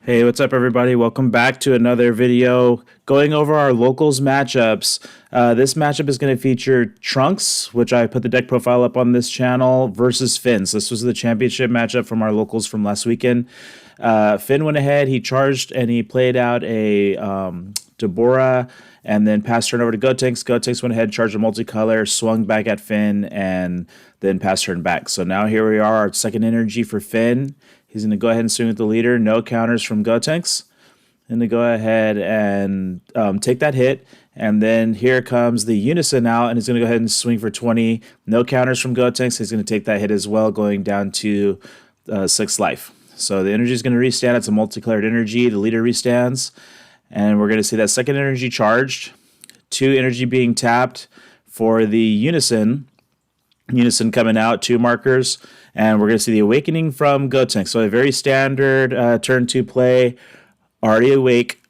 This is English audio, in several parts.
Hey, what's up, everybody? Welcome back to another video going over our locals matchups. This matchup is going to feature Trunks, which I put the deck profile up on this channel, versus Finn. So this was the championship matchup from our locals from last weekend. Finn went ahead, he charged, and he played out a Deborah, and then passed turn over to Gotenks. Gotenks went ahead, charged a multicolor, swung back at Finn, and then passed turn back. So now here we are, our second energy for Finn. He's going to go ahead and swing with the leader. No counters from Gotenks. And to go ahead and take that hit. And then here comes the Unison out, and he's going to go ahead and swing for 20. No counters from Gotenks. He's going to take that hit as well, going down to 6 life. So the energy is going to restand. It's a multicolored energy. The leader restands. And we're going to see that second energy charged. 2 energy being tapped for the Unison. Unison coming out, 2 markers. And we're going to see the Awakening from Gotenks. So a very standard turn 2 play, already awake.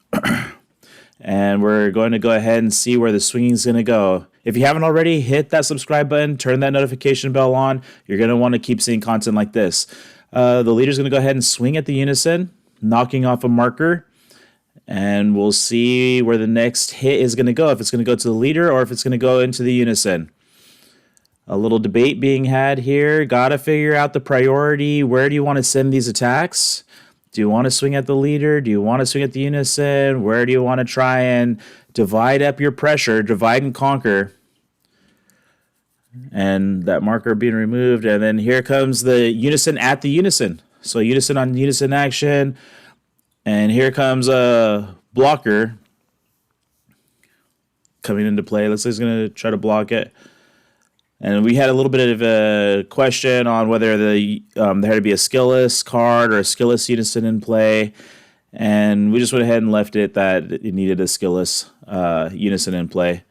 And we're going to go ahead and see where the swinging is going to go. If you haven't already, hit that subscribe button, turn that notification bell on. You're going to want to keep seeing content like this. The leader's going to go ahead and swing at the Unison, knocking off a marker. And we'll see where the next hit is going to go, if it's going to go to the leader or if it's going to go into the Unison. A little debate being had here. Got to figure out the priority. Where do you want to send these attacks? Do you want to swing at the leader? Do you want to swing at the Unison? Where do you want to try and divide up your pressure, divide and conquer? And that marker being removed. And then here comes the Unison at the Unison. So Unison on Unison action. And here comes a blocker coming into play. Looks like he's going to try to block it. And we had a little bit of a question on whether there had to be a skillless card or a skillless Unison in play. And we just went ahead and left it that it needed a skillless Unison in play.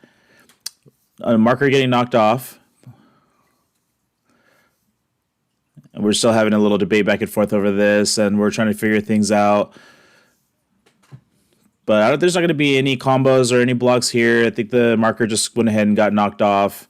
A marker getting knocked off. And we're still having a little debate back and forth over this, and we're trying to figure things out. But there's not going to be any combos or any blocks here. I think the marker just went ahead and got knocked off.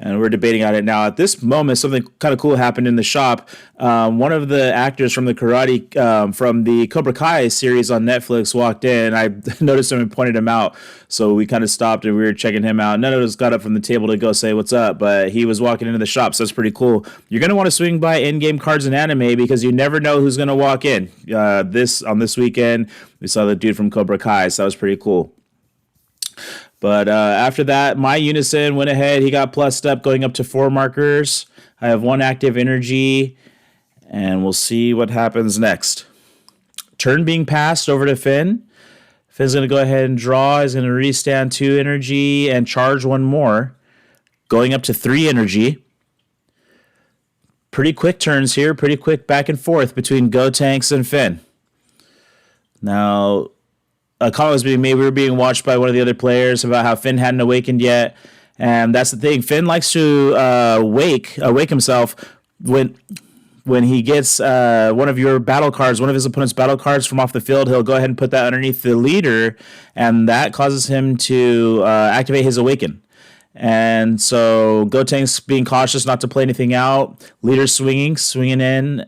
And we're debating on it now. At this moment, something kind of cool happened in the shop. One of the actors from the karate, from the Cobra Kai series on Netflix walked in. I noticed him and pointed him out. So we kind of stopped and we were checking him out. None of us got up from the table to go say what's up, but he was walking into the shop, so that's pretty cool. You're going to want to swing by in-game cards in anime because you never know who's going to walk in. On this weekend, we saw the dude from Cobra Kai, so that was pretty cool. But after that, my Unison went ahead. He got plussed up, going up to 4 markers. I have 1 active energy, and we'll see what happens next. Turn being passed over to Finn. Finn's going to go ahead and draw. He's going to restand 2 energy and charge 1 more, going up to 3 energy. Pretty quick turns here, pretty quick back and forth between Gotenks and Finn. Now, a comment was being made. We were being watched by one of the other players about how Finn hadn't awakened yet, and that's the thing. Finn likes to wake himself when he gets one of your battle cards, one of his opponent's battle cards from off the field. He'll go ahead and put that underneath the leader, and that causes him to activate his awaken. And so Gotenks being cautious not to play anything out. Leader swinging in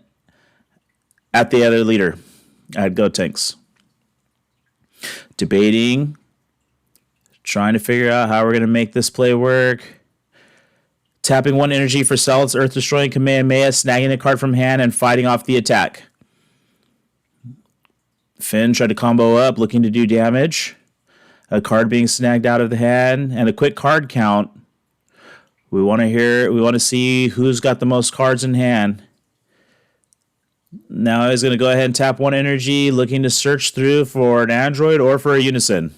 at the other leader, at Gotenks. Debating, trying to figure out how we're going to make this play work. Tapping 1 energy for Celts, Earth Destroying Kamehameha, snagging a card from hand, and fighting off the attack. Finn tried to combo up, looking to do damage. A card being snagged out of the hand, and a quick card count. We want to see who's got the most cards in hand. Now he's going to go ahead and tap 1 energy, looking to search through for an android or for a Unison.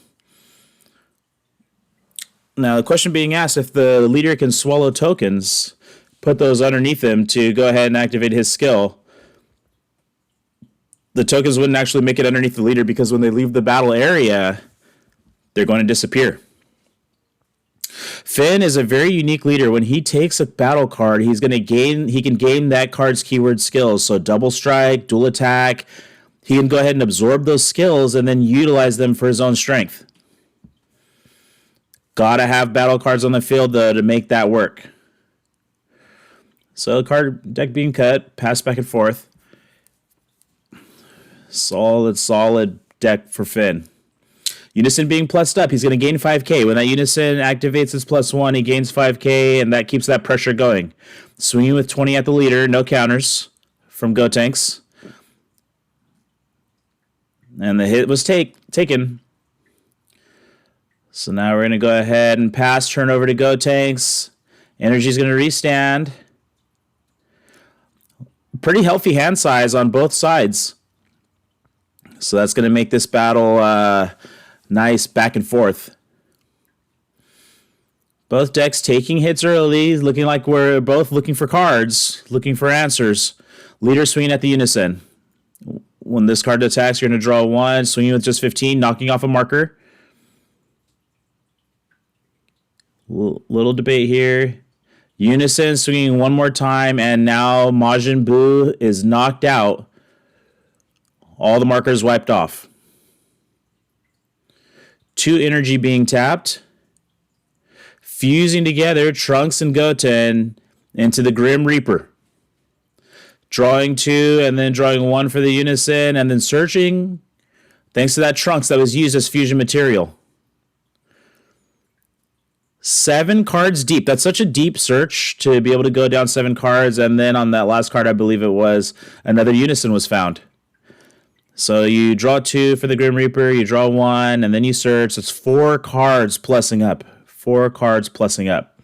Now the question being asked, if the leader can swallow tokens, put those underneath him to go ahead and activate his skill. The tokens wouldn't actually make it underneath the leader because when they leave the battle area, they're going to disappear. Finn is a very unique leader. When he takes a battle card, he can gain that card's keyword skills. So double strike, dual attack. He can go ahead and absorb those skills and then utilize them for his own strength. Gotta have battle cards on the field though to make that work. So card deck being cut, passed back and forth. Solid deck for Finn. Unison being plussed up, he's going to gain 5k. When that Unison activates his +1, he gains 5k, and that keeps that pressure going. Swinging with 20 at the leader, no counters from Gotenks. And the hit was taken. So now we're going to go ahead and pass, turn over to Gotenks. Energy's going to restand. Pretty healthy hand size on both sides. So that's going to make this battle nice back and forth. Both decks taking hits early, looking like we're both looking for cards, looking for answers. Leader swinging at the Unison. When this card attacks, you're going to draw 1, swinging with just 15, knocking off a marker. Little debate here. Unison swinging one more time, and now Majin Buu is knocked out. All the markers wiped off. 2 energy being tapped. Fusing together Trunks and Goten into the Grim Reaper. Drawing 2 and then drawing 1 for the Unison and then searching thanks to that Trunks that was used as fusion material. 7 cards deep. That's such a deep search to be able to go down 7 cards, and then on that last card, I believe it was, another Unison was found. So you draw 2 for the Grim Reaper, you draw 1, and then you search. It's 4 cards plussing up. 4 cards plussing up.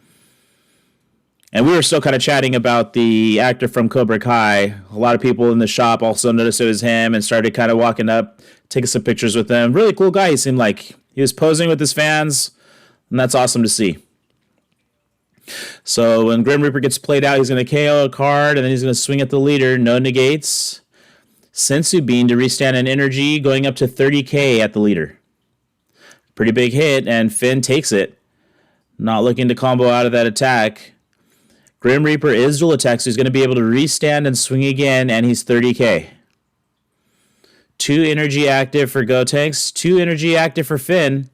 And we were still kind of chatting about the actor from Cobra Kai. A lot of people in the shop also noticed it was him and started kind of walking up, taking some pictures with him. Really cool guy. He seemed like he was posing with his fans, and that's awesome to see. So when Grim Reaper gets played out, he's going to KO a card, and then he's going to swing at the leader. No negates. Sensu Bean to restand an energy, going up to 30k at the leader. Pretty big hit, and Finn takes it. Not looking to combo out of that attack. Grim Reaper is dual attack, so he's going to be able to restand and swing again, and he's 30k. 2 energy active for Gotenks, 2 energy active for Finn.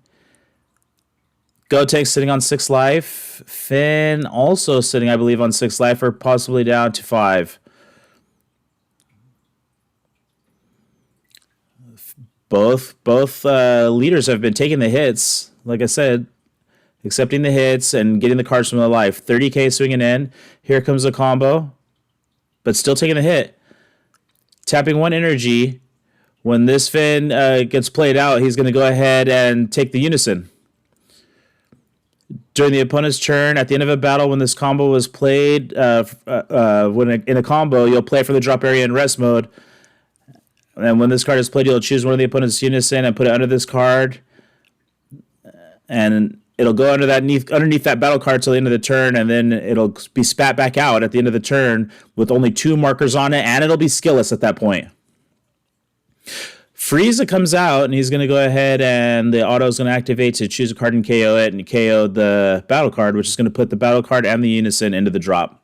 Gotenks sitting on 6 life. Finn also sitting, I believe, on 6 life, or possibly down to 5. Both leaders have been taking the hits, like I said, accepting the hits and getting the cards from the life. 30k swinging in. Here comes the combo, but still taking the hit. Tapping 1 energy. When this Finn gets played out, he's going to go ahead and take the Unison. During the opponent's turn, at the end of a battle, when this combo was played, in a combo, you'll play for the drop area in rest mode. And when this card is played, you'll choose one of the opponent's Unison and put it under this card. And it'll go underneath that battle card till the end of the turn, and then it'll be spat back out at the end of the turn with only 2 markers on it, and it'll be skillless at that point. Frieza comes out, and he's going to go ahead, and the auto is going to activate to choose a card and KO it, and KO the battle card, which is going to put the battle card and the Unison into the drop.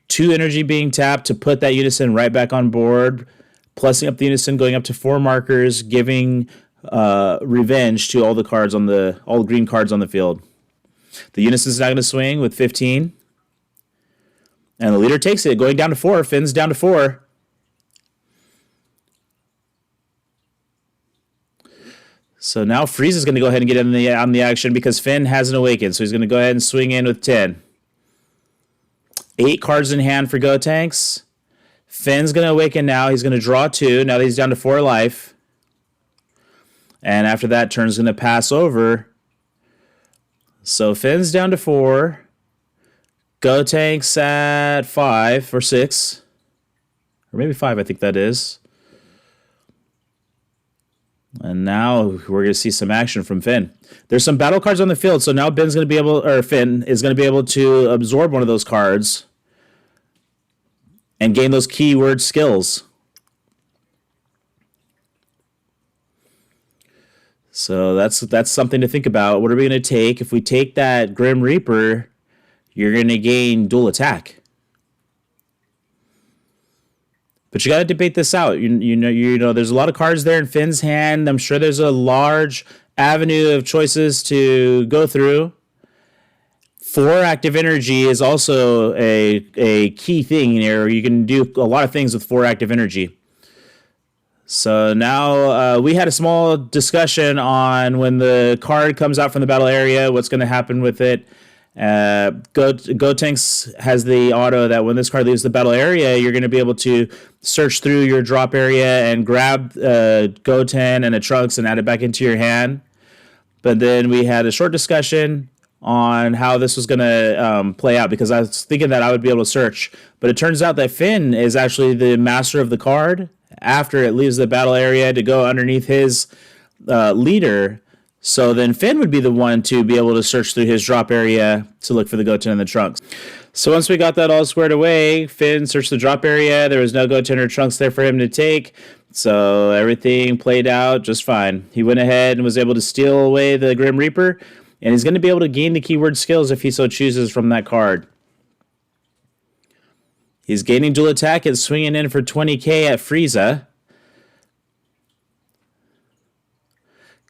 2 energy being tapped to put that Unison right back on board, plussing up the Unison, going up to 4 markers, giving revenge to all the green cards on the field. The Unison is now going to swing with 15, and the leader takes it, going down to 4. Finn's down to 4. So now Frieza's going to go ahead and get on the action because Finn hasn't awakened. So he's going to go ahead and swing in with 10. 8 cards in hand for Gotenks. Finn's going to awaken now. He's going to draw 2. Now that he's down to 4 life. And after that, turn's going to pass over. So Finn's down to 4. Gotenks at 5 or 6. Or maybe 5, I think that is. And now we're going to see some action from Finn. There's some battle cards on the field, so now Finn is going to be able to absorb one of those cards and gain those keyword skills. So that's something to think about. What are we going to take? If we take that Grim Reaper, you're going to gain dual attack. But you got to debate this out. You know, there's a lot of cards there in Finn's hand. I'm sure there's a large avenue of choices to go through. 4 active energy is also a key thing here. You can do a lot of things with 4 active energy. So now we had a small discussion on when the card comes out from the battle area, what's going to happen with it. Gotenks has the auto that when this card leaves the battle area, you're going to be able to search through your drop area and grab Goten and a Trunks and add it back into your hand. But then we had a short discussion on how this was going to play out because I was thinking that I would be able to search. But it turns out that Finn is actually the master of the card after it leaves the battle area to go underneath his leader. So then Finn would be the one to be able to search through his drop area to look for the Goten and the Trunks. So once we got that all squared away, Finn searched the drop area. There was no Goten or Trunks there for him to take. So everything played out just fine. He went ahead and was able to steal away the Grim Reaper. And he's going to be able to gain the keyword skills if he so chooses from that card. He's gaining dual attack and swinging in for 20k at Frieza.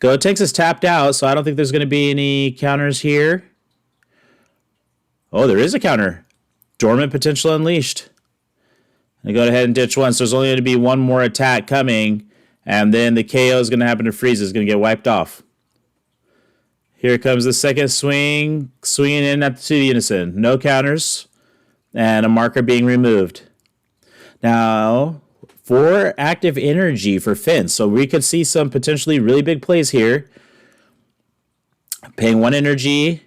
Gotenks is tapped out, so I don't think there's going to be any counters here. Oh, there is a counter. Dormant Potential Unleashed. I go ahead and ditch once. There's only going to be one more attack coming, and then the KO is going to happen to Frieza. It's going to get wiped off. Here comes the second swing, swinging in at the Unison. No counters, and a marker being removed. Now, 4 active energy for Finn, so we could see some potentially really big plays here. Paying 1 energy,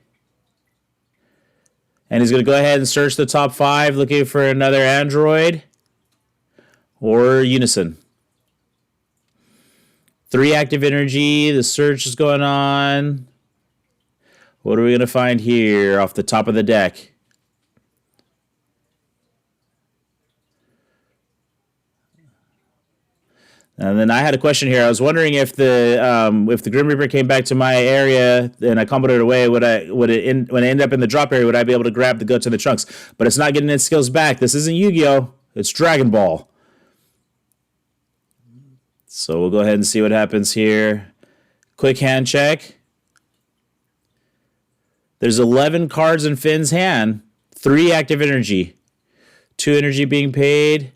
and he's going to go ahead and search the top 5, looking for another android or Unison. 3 active energy, the search is going on. What are we going to find here off the top of the deck? And then I had a question here. I was wondering if the Grim Reaper came back to my area and I comboed it away, when I end up in the drop area, would I be able to grab the Goten to the Trunks? But it's not getting its skills back. This isn't Yu-Gi-Oh! It's Dragon Ball. So we'll go ahead and see what happens here. Quick hand check. There's 11 cards in Finn's hand. 3 active energy. 2 energy being paid.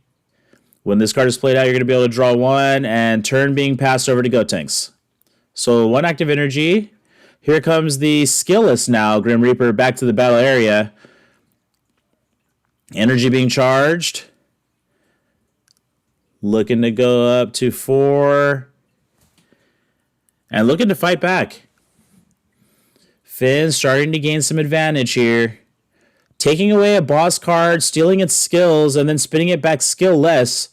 When this card is played out, you're going to be able to draw 1, and turn being passed over to Gotenks. So 1 active energy. Here comes the skillless now, Grim Reaper, back to the battle area. Energy being charged. Looking to go up to 4. And looking to fight back. Finn starting to gain some advantage here. Taking away a boss card, stealing its skills, and then spinning it back skill-less.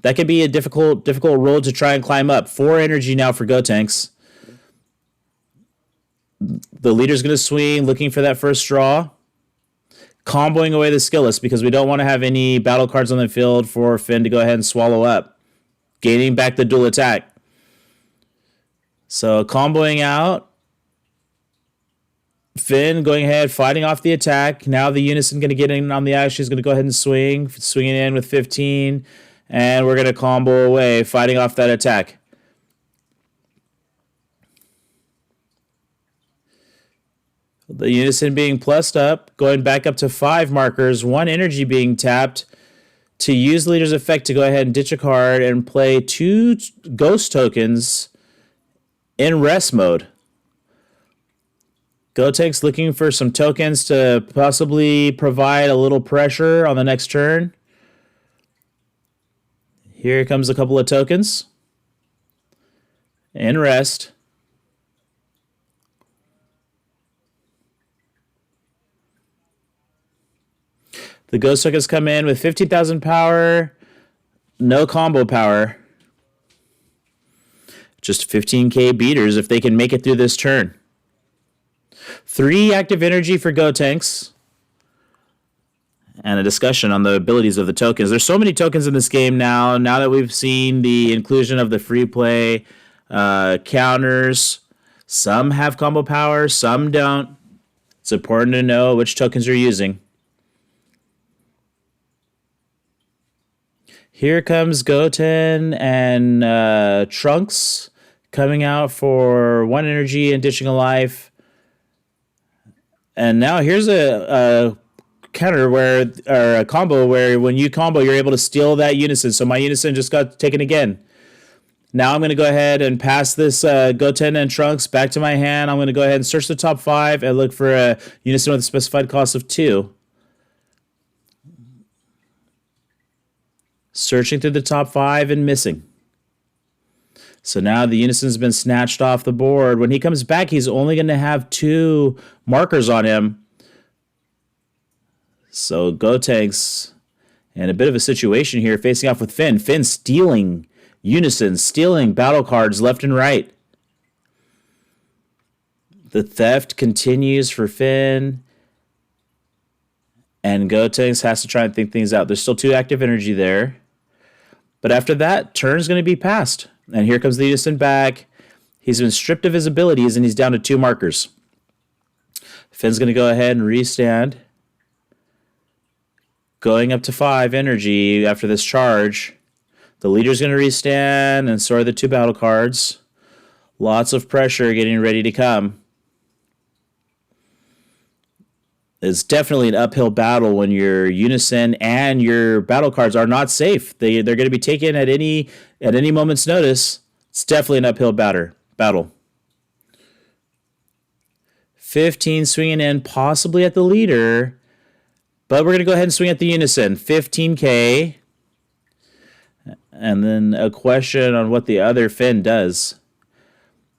That could be a difficult road to try and climb up. 4 energy now for Gotenks. The leader's going to swing, looking for that first draw. Comboing away the skillless because we don't want to have any battle cards on the field for Finn to go ahead and swallow up. Gaining back the dual attack. So comboing out. Finn going ahead, fighting off the attack. Now the Unison going to get in on the action. She's going to go ahead and swinging in with 15. And we're going to combo away, fighting off that attack. The Unison being plussed up, going back up to 5 markers, 1 energy being tapped to use the leader's effect to go ahead and ditch a card and play 2 ghost tokens in rest mode. Gotenks looking for some tokens to possibly provide a little pressure on the next turn. Here comes a couple of tokens. In rest. The ghost tokens come in with 15,000 power. No combo power. Just 15k beaters if they can make it through this turn. 3 active energy for Gotenks. And a discussion on the abilities of the tokens. There's so many tokens in this game now. Now that we've seen the inclusion of the free play counters. Some have combo power, some don't. It's important to know which tokens you're using. Here comes Goten and Trunks coming out for 1 energy and ditching a life. And now here's a counter or a combo where when you combo, you're able to steal that Unison. So my Unison just got taken again. Now I'm going to go ahead and pass this Goten and Trunks back to my hand. I'm going to go ahead and search the top 5 and look for a unison with a specified cost of 2. Searching through the top 5 and missing. So now the unison's been snatched off the board. When he comes back, he's only going to have 2 markers on him. So Gotenks in a bit of a situation here, facing off with Finn. Finn stealing unison, stealing battle cards left and right. The theft continues for Finn. And Gotenks has to try and think things out. There's still 2 active energy there. But after that, turn's going to be passed. And here comes the unison back. He's been stripped of his abilities, and he's down to 2 markers. Finn's going to go ahead and restand. Going up to 5 energy after this charge. The leader's going to restand, and so are the 2 battle cards. Lots of pressure getting ready to come. It's definitely an uphill battle when your unison and your battle cards are not safe. They're going to be taken at any moment's notice. It's definitely an uphill battle. 15 swinging in, possibly at the leader. But we're going to go ahead and swing at the unison. 15K. And then a question on what the other Finn does.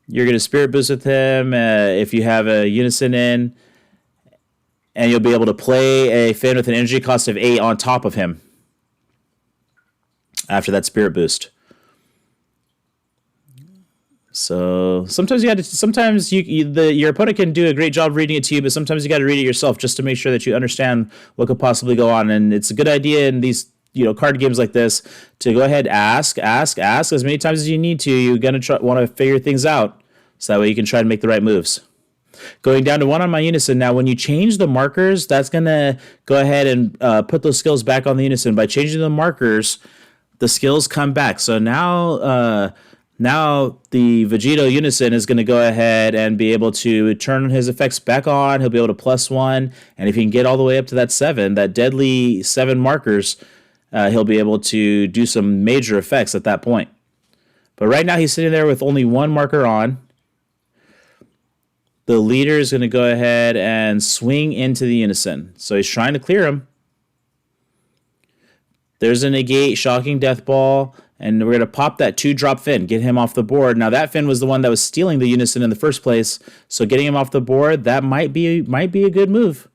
You're going to spirit boost with him if you have a unison in. And you'll be able to play a Finn with an energy cost of 8 on top of him after that spirit boost. So sometimes your opponent can do a great job reading it to you, but sometimes you got to read it yourself just to make sure that you understand what could possibly go on. And it's a good idea in these card games like this to go ahead, ask as many times as you need to. You're gonna want to figure things out so that way you can try to make the right moves. Going down to 1 on my unison. Now, when you change the markers, that's going to go ahead and put those skills back on the unison. By changing the markers, the skills come back. So now the Vegito unison is going to go ahead and be able to turn his effects back on. He'll be able to +1. And if he can get all the way up to that 7, that deadly 7 markers, he'll be able to do some major effects at that point. But right now, he's sitting there with only 1 marker on. The leader is going to go ahead and swing into the unison. So he's trying to clear him. There's a negate, shocking death ball, and we're going to pop that 2-drop Finn, get him off the board. Now that Finn was the one that was stealing the unison in the first place, so getting him off the board, that might be a good move.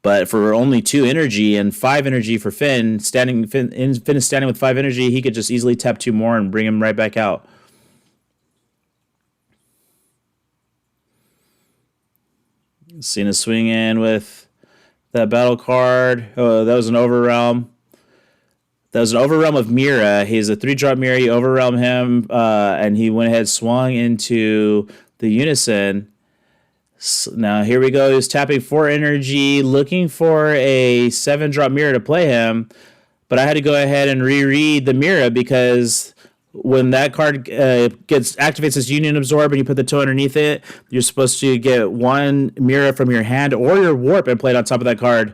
But for only 2 energy and 5 energy for Finn is standing with 5 energy, he could just easily tap 2 more and bring him right back out. Cena swing in with that battle card. Oh, that was an Overrealm. That was an Overrealm of Mira. He's a 3-drop Mira. You Overrealm him, and he went ahead, swung into the unison. So now here we go. He's tapping 4 energy, looking for a 7-drop Mira to play him. But I had to go ahead and reread the Mira because when that card activates as Union Absorb and you put the toe underneath it, you're supposed to get 1 Mira from your hand or your Warp and play it on top of that card.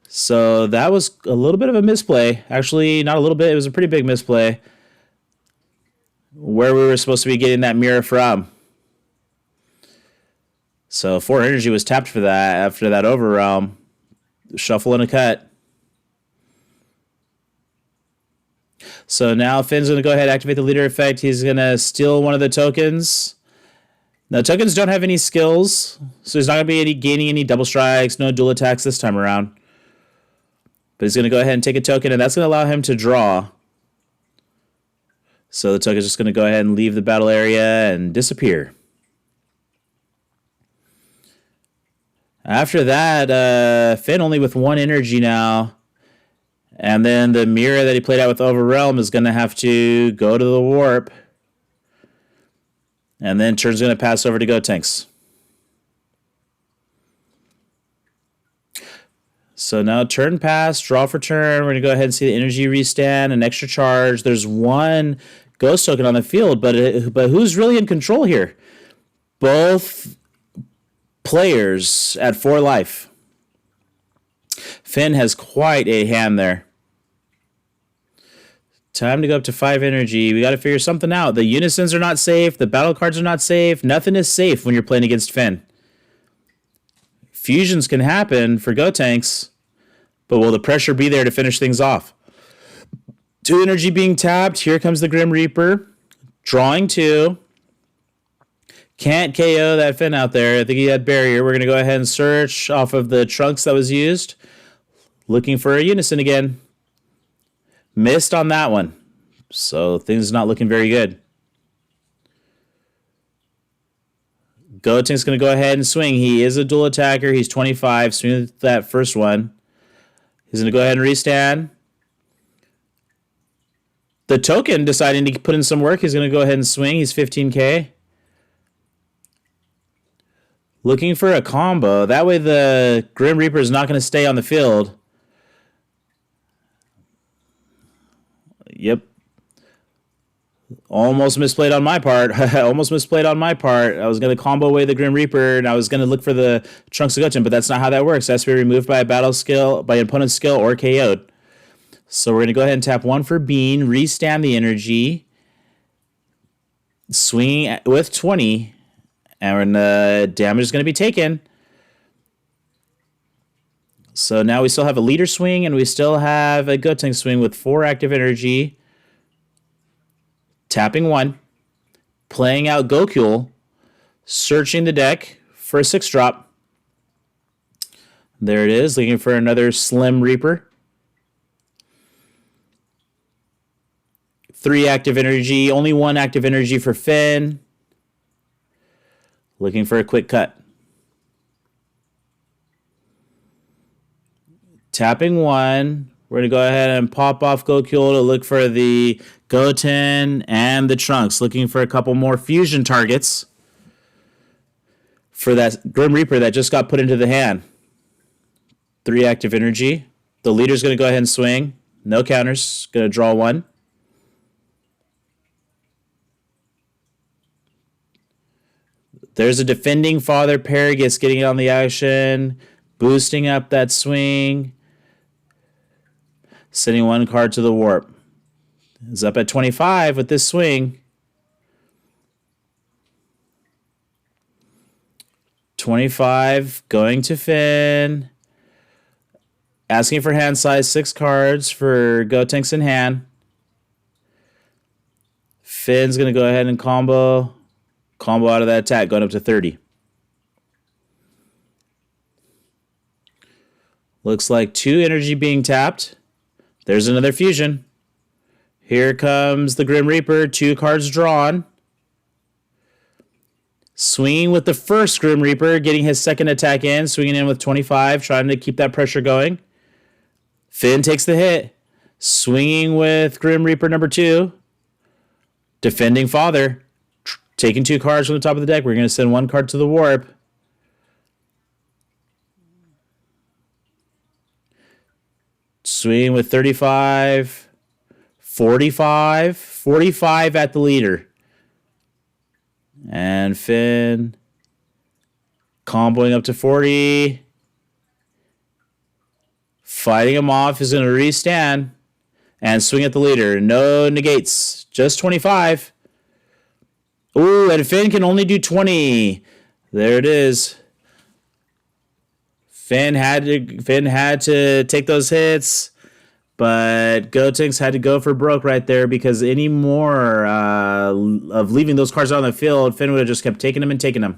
So that was a little bit of a misplay. Actually, not a little bit. It was a pretty big misplay. Where we were supposed to be getting that Mira from. So 4 energy was tapped for that after that Overrealm. Shuffle and a cut. So now Finn's going to go ahead and activate the leader effect. He's going to steal one of the tokens. Now, tokens don't have any skills, so he's not going to be gaining any double strikes, no dual attacks this time around. But he's going to go ahead and take a token, and that's going to allow him to draw. So the token's just going to go ahead and leave the battle area and disappear. After that, Finn only with 1 energy now. And then the Mira that he played out with Overrealm is going to have to go to the Warp. And then turn's going to pass over to Gotenks. So now turn pass, draw for turn. We're going to go ahead and see the energy restand, an extra charge. There's 1 ghost token on the field, but who's really in control here? Both players at 4 life. Finn has quite a hand there. Time to go up to 5 energy. We got to figure something out. The unisons are not safe. The battle cards are not safe. Nothing is safe when you're playing against Finn. Fusions can happen for Gotenks, but will the pressure be there to finish things off? 2 energy being tapped. Here comes the Grim Reaper. Drawing 2. Can't KO that Finn out there. I think he had barrier. We're going to go ahead and search off of the trunks that was used. Looking for a unison again. Missed on that one. So things not looking very good. Gotenks going to go ahead and swing. He is a dual attacker. He's 25. Swing with that first one. He's going to go ahead and restand. The token deciding to put in some work. He's going to go ahead and swing. He's 15k. Looking for a combo. That way the Grim Reaper is not going to stay on the field. Yep. Almost misplayed on my part. Almost misplayed on my part. I was going to combo away the Grim Reaper, and I was going to look for the Trunks of Goten, but that's not how that works. It has to be removed by a battle skill, by an opponent's skill, or KO'd. So we're going to go ahead and tap 1 for Bean, restand the energy, swing with 20, and damage is going to be taken. So now we still have a leader swing, and we still have a Gotenks swing with 4 active energy. Tapping 1. Playing out Gokul. Searching the deck for a 6-drop. There it is, looking for another Slim Reaper. 3 active energy, only 1 active energy for Finn. Looking for a quick cut. Tapping 1. We're going to go ahead and pop off Gokul to look for the Goten and the Trunks. Looking for a couple more fusion targets for that Grim Reaper that just got put into the hand. 3 active energy. The leader's going to go ahead and swing. No counters. Going to draw 1. There's a defending Father Paragus getting on the action. Boosting up that swing. Sending 1 card to the warp. Is up at 25 with this swing. 25 going to Finn. Asking for hand size, 6 cards for Gotenks in hand. Finn's going to go ahead and combo out of that attack, going up to 30. Looks like 2 energy being tapped. There's another fusion. Here comes the Grim Reaper. 2 cards drawn. Swinging with the first Grim Reaper, getting his second attack in. Swinging in with 25, trying to keep that pressure going. Finn takes the hit. Swinging with Grim Reaper number 2. Defending Father. Taking 2 cards from the top of the deck. We're going to send 1 card to the warp. Swing with 35, 45, 45 at the leader. And Finn comboing up to 40. Fighting him off. He's going to restand and swing at the leader. No negates. Just 25. Ooh, and Finn can only do 20. There it is. Finn had to take those hits, but Gotenks had to go for broke right there because any more of leaving those cards on the field, Finn would have just kept taking them and taking them.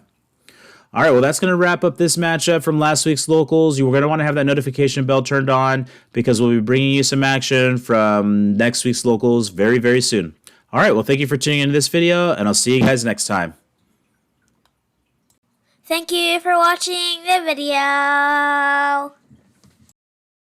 All right, well, that's going to wrap up this matchup from last week's locals. You're going to want to have that notification bell turned on because we'll be bringing you some action from next week's locals very, very soon. All right, well, thank you for tuning into this video, and I'll see you guys next time. Thank you for watching the video.